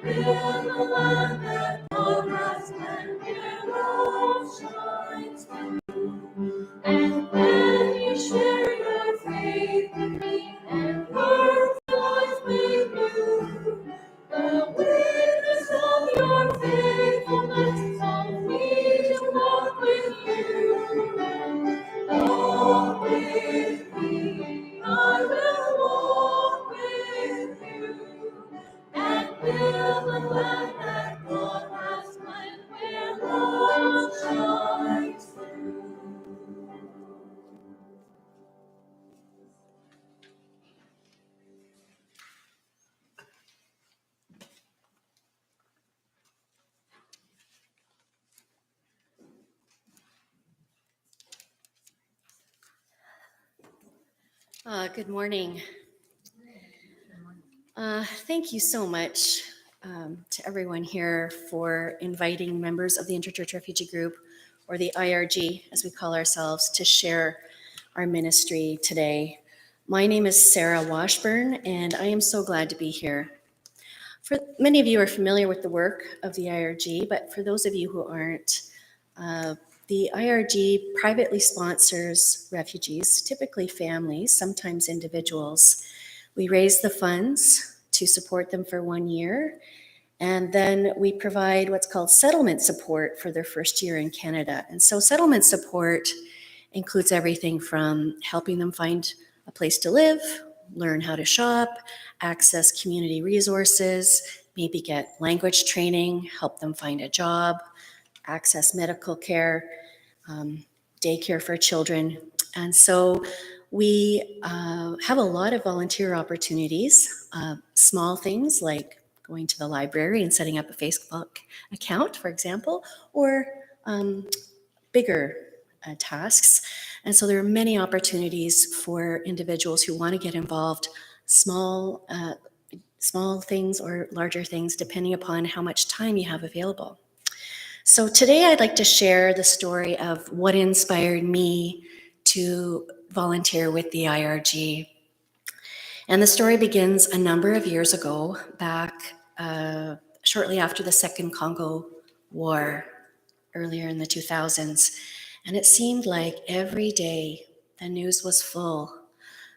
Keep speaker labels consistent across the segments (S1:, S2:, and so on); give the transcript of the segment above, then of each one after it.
S1: in the land that God has planned, where love shines through. And when you share your faith with me and work for life made new, the witness of your faithfulness calls me to walk with you. Walk with me, I will walk with you, and build the land that God has planned, where love shines through.
S2: Good morning. Thank you so much to everyone here for inviting members of the Interchurch Refugee Group, or the IRG as we call ourselves, to share our ministry today. My name is Sarah Washburn, and I am so glad to be here. For many of you are familiar with the work of the IRG, but for those of you who aren't, the IRG privately sponsors refugees, typically families, sometimes individuals. We raise the funds to support them for 1 year, and then we provide what's called settlement support for their first year in Canada. And so settlement support includes everything from helping them find a place to live, learn how to shop, access community resources, maybe get language training, help them find a job, access medical care, daycare for children. And so we have a lot of volunteer opportunities, small things like going to the library and setting up a Facebook account, for example, or bigger tasks. And so there are many opportunities for individuals who want to get involved, small things or larger things, depending upon how much time you have available. So today I'd like to share the story of what inspired me to volunteer with the IRG. And the story begins a number of years ago, back shortly after the Second Congo War, earlier in the 2000s. And it seemed like every day the news was full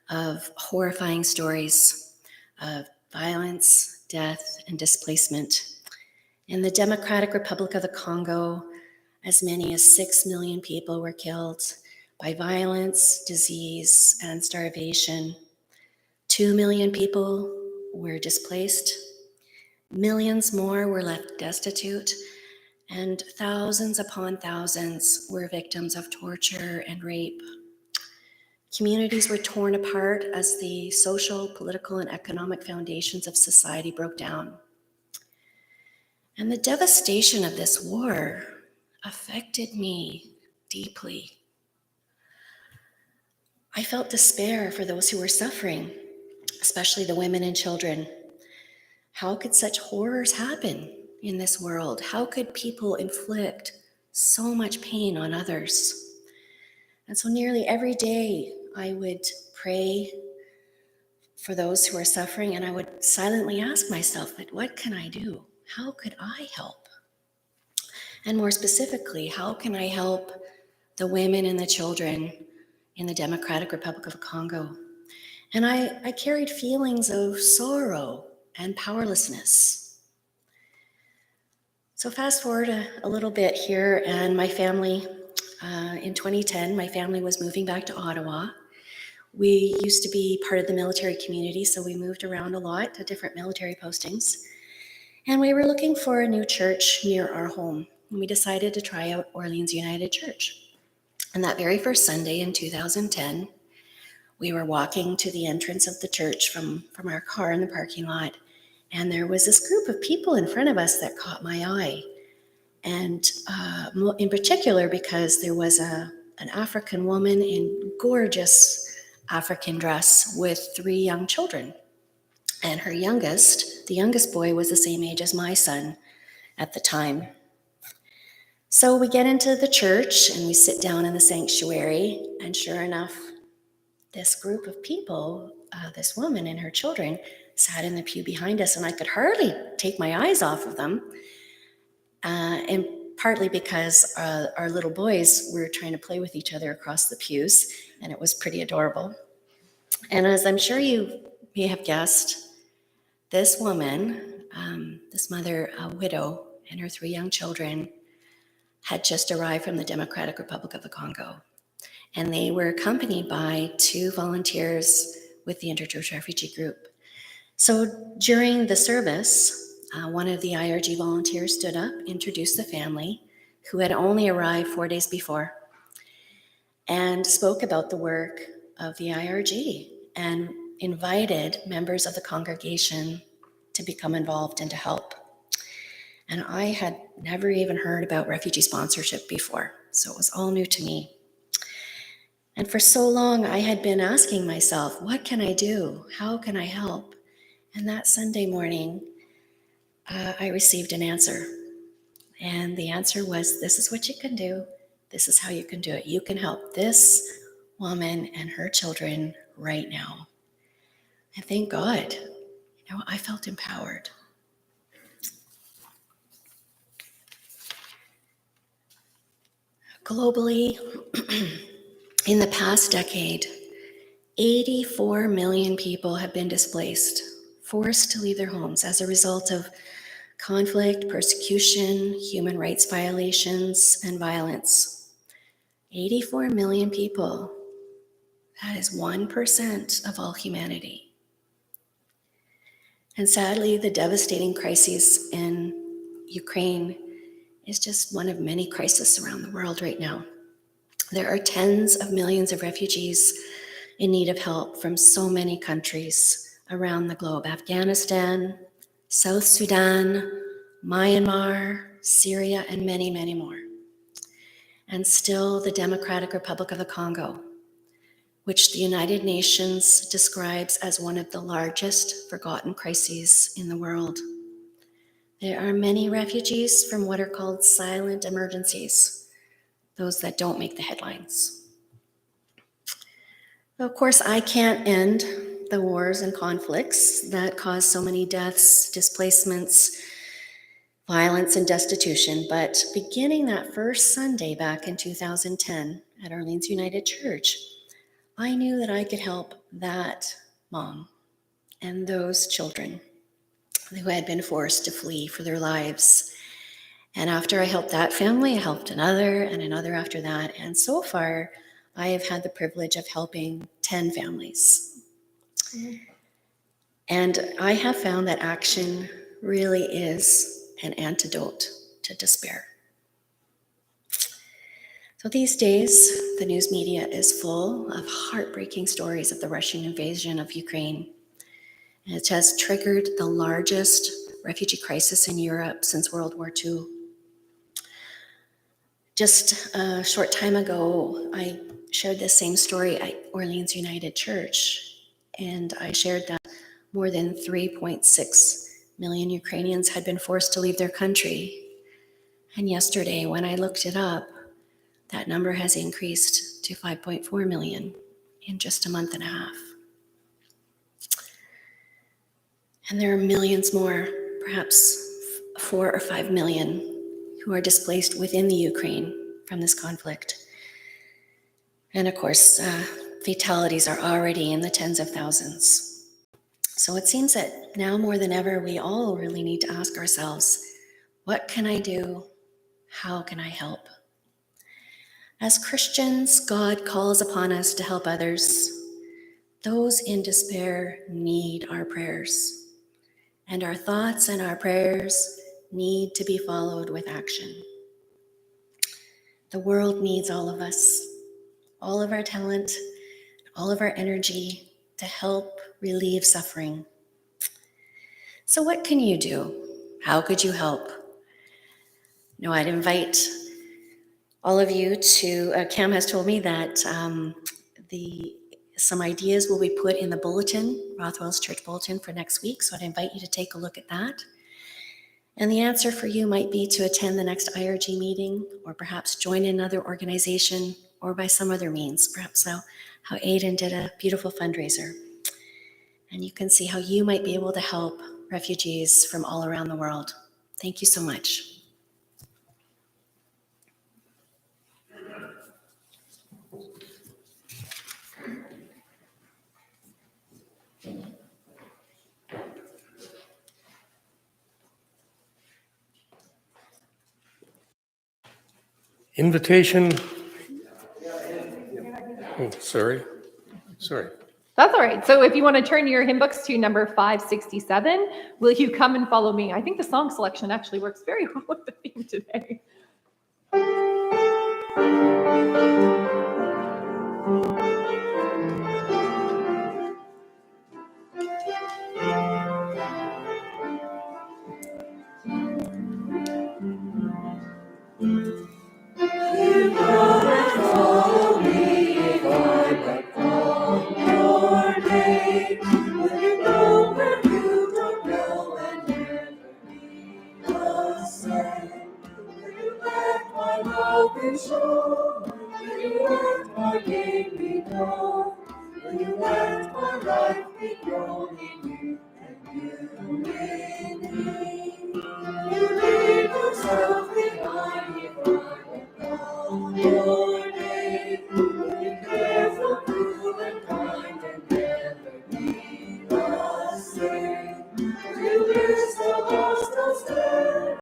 S2: of horrifying stories of violence, death, and displacement. In the Democratic Republic of the Congo, as many as 6 million people were killed by violence, disease, and starvation. 2 million people were displaced. Millions more were left destitute, and thousands upon thousands were victims of torture and rape. Communities were torn apart as the social, political, and economic foundations of society broke down. And the devastation of this war affected me deeply. I felt despair for those who were suffering, especially the women and children. How could such horrors happen in this world? How could people inflict so much pain on others? And so nearly every day I would pray for those who are suffering, and I would silently ask myself, but what can I do? How could I help? And more specifically, how can I help the women and the children in the Democratic Republic of Congo? And I carried feelings of sorrow and powerlessness. So fast forward a little bit here, and my family, in 2010, my family was moving back to Ottawa. We used to be part of the military community, so we moved around a lot to different military postings. And we were looking for a new church near our home. And we decided to try out Orleans United Church. And that very first Sunday in 2010, we were walking to the entrance of the church from our car in the parking lot. And there was this group of people in front of us that caught my eye. And in particular, because there was an African woman in gorgeous African dress with 3 young children. And the youngest boy was the same age as my son at the time. So we get into the church and we sit down in the sanctuary, and sure enough, this group of people, this woman and her children, sat in the pew behind us, and I could hardly take my eyes off of them. And partly because our little boys were trying to play with each other across the pews, and it was pretty adorable. And as I'm sure you may have guessed, this woman, this mother, a widow, and her 3 young children had just arrived from the Democratic Republic of the Congo. And they were accompanied by 2 volunteers with the Interchurch Refugee Group. So during the service, one of the IRG volunteers stood up, introduced the family, who had only arrived 4 days before, and spoke about the work of the IRG and invited members of the congregation to become involved and to help. And I had never even heard about refugee sponsorship before, so it was all new to me. And for so long, I had been asking myself, what can I do? How can I help? And that Sunday morning, I received an answer. And the answer was, this is what you can do. This is how you can do it. You can help this woman and her children right now. And thank God, I felt empowered. Globally, in the past decade, 84 million people have been displaced, forced to leave their homes as a result of conflict, persecution, human rights violations, and violence. 84 million people. That is 1% of all humanity. And sadly, the devastating crisis in Ukraine is just one of many crises around the world right now. There are tens of millions of refugees in need of help from so many countries around the globe: Afghanistan, South Sudan, Myanmar, Syria, and many, many more. And still the Democratic Republic of the Congo, which the United Nations describes as one of the largest forgotten crises in the world. There are many refugees from what are called silent emergencies, those that don't make the headlines. Of course, I can't end the wars and conflicts that cause so many deaths, displacements, violence, and destitution, but beginning that first Sunday back in 2010 at Orleans United Church, I knew that I could help that mom and those children who had been forced to flee for their lives. And after I helped that family, I helped another and another after that. And so far, I have had the privilege of helping 10 families. And I have found that action really is an antidote to despair. So these days, the news media is full of heartbreaking stories of the Russian invasion of Ukraine. And it has triggered the largest refugee crisis in Europe since World War II. Just a short time ago, I shared this same story at Orleans United Church, and I shared that more than 3.6 million Ukrainians had been forced to leave their country. And yesterday, when I looked it up, that number has increased to 5.4 million in just a month and a half. And there are millions more, perhaps 4 or 5 million, who are displaced within the Ukraine from this conflict. And of course, fatalities are already in the tens of thousands. So it seems that now more than ever, we all really need to ask ourselves, what can I do? How can I help? As Christians, God calls upon us to help others. Those in despair need our prayers, and our thoughts and our prayers need to be followed with action. The world needs all of us, all of our talent, all of our energy to help relieve suffering. So what can you do? How could you help? I'd invite all of you to, Cam has told me that some ideas will be put in the bulletin, Rothwell's Church Bulletin, for next week, so I'd invite you to take a look at that. And the answer for you might be to attend the next IRG meeting, or perhaps join another organization, or by some other means, perhaps how Aidan did a beautiful fundraiser. And you can see how you might be able to help refugees from all around the world. Thank you so much.
S3: Invitation. Oh, sorry.
S4: That's all right. So if you want to turn your hymn books to number 567, will you come and follow me? I think the song selection actually works very well with the theme today.